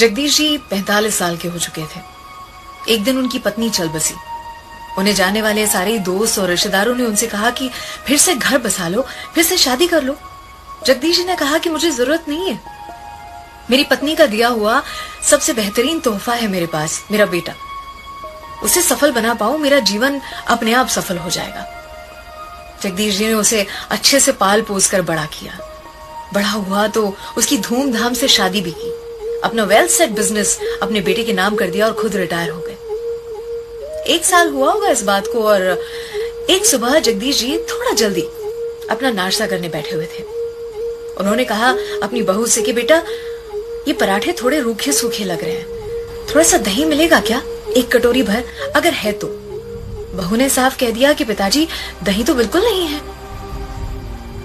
जगदीश जी 45 साल के हो चुके थे। एक दिन उनकी पत्नी चल बसी। उन्हें जाने वाले सारे दोस्त और रिश्तेदारों ने उनसे कहा कि फिर से घर बसा लो, फिर से शादी कर लो। जगदीश जी ने कहा कि मुझे जरूरत नहीं है। मेरी पत्नी का दिया हुआ सबसे बेहतरीन तोहफा है मेरे पास, मेरा बेटा। उसे सफल बना पाऊं, मेरा जीवन अपने आप सफल हो जाएगा। जगदीश जी ने उसे अच्छे से पाल पोस कर बड़ा किया। बड़ा हुआ तो उसकी धूमधाम से शादी भी की। अपना वेल सेट बिजनेस अपने बेटे के नाम कर दिया और खुद रिटायर हो गए। 1 साल हुआ होगा इस बात को, और एक सुबह जगदीश जी थोड़ा जल्दी अपना नाश्ता करने बैठे हुए थे। उन्होंने कहा अपनी बहू से कि बेटा, ये पराठे थोड़े रूखे सूखे लग रहे हैं, थोड़ा सा दही मिलेगा क्या, 1 कटोरी भर, अगर है तो। बहू ने साफ कह दिया कि पिताजी, दही तो बिल्कुल नहीं है।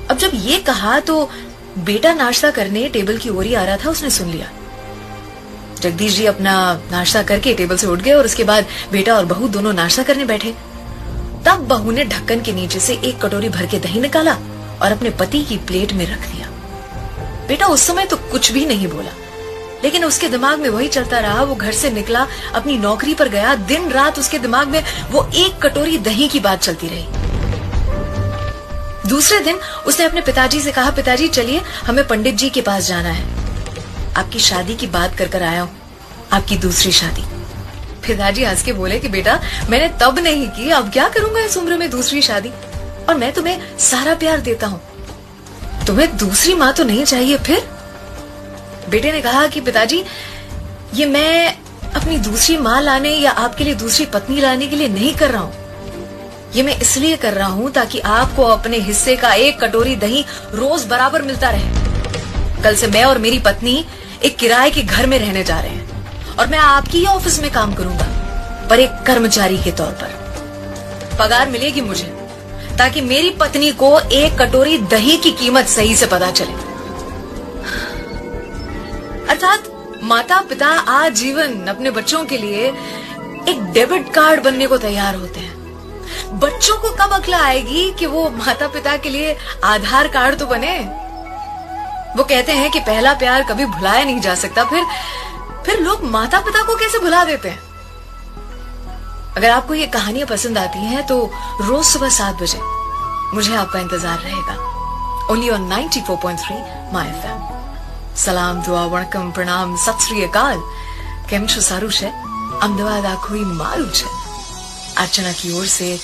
अब जब ये कहा तो बेटा नाश्ता करने टेबल की ओर ही आ रहा था, उसने सुन लिया। जगदीश जी अपना नाश्ता करके टेबल से उठ गए और उसके बाद बेटा और बहू दोनों नाश्ता करने बैठे। तब बहू ने ढक्कन के नीचे से 1 कटोरी भर के दही निकाला और अपने पति की प्लेट में रख दिया। बेटा उस समय तो कुछ भी नहीं बोला, लेकिन उसके दिमाग में वही चलता रहा। वो घर से निकला, अपनी नौकरी पर गया, दिन रात उसके दिमाग में वो 1 कटोरी दही की बात चलती रही। दूसरे दिन उसने अपने पिताजी से कहा, पिताजी चलिए, हमें पंडित जी के पास जाना है, आपकी शादी की बात कर आया हूं, आपकी दूसरी शादी। पिताजी हंस के बोले कि बेटा, मैंने तब नहीं की, अब क्या करूंगा इस उम्र में दूसरी शादी, और मैं तुम्हें सारा प्यार देता हूं, तुम्हें दूसरी माँ तो नहीं चाहिए फिर? बेटे ने कहा कि पिताजी, ये मैं अपनी दूसरी माँ लाने या आपके लिए दूसरी पत्नी लाने के लिए नहीं कर रहा हूं, ये मैं इसलिए कर रहा हूं ताकि आपको अपने हिस्से का 1 कटोरी दही रोज बराबर मिलता रहे। कल से मैं और मेरी पत्नी एक किराए के घर में रहने जा रहे हैं और मैं आपकी ही ऑफिस में काम करूंगा, पर एक कर्मचारी के तौर पर। पगार मिलेगी मुझे ताकि मेरी पत्नी को 1 कटोरी दही की कीमत सही से पता चले। अर्थात माता पिता आजीवन अपने बच्चों के लिए एक डेबिट कार्ड बनने को तैयार होते हैं। बच्चों को कब अक्ल आएगी कि वो माता पिता के लिए आधार कार्ड तो बने। वो कहते हैं कि पहला प्यार कभी भुलाया नहीं जा सकता, फिर लोग माता पिता को कैसे भुला देते हैं। अगर आपको ये कहानियां पसंद आती हैं तो रोज सुबह 7 बजे मुझे आपका इंतजार रहेगा, ओनली ऑन 94.3 माय एफएम। सलाम, दुआ, वणकम, प्रणाम, सत श्री अकाल, केम छो सारू छे, अमदावाद आखोई मारू छे। अर्चना की ओर से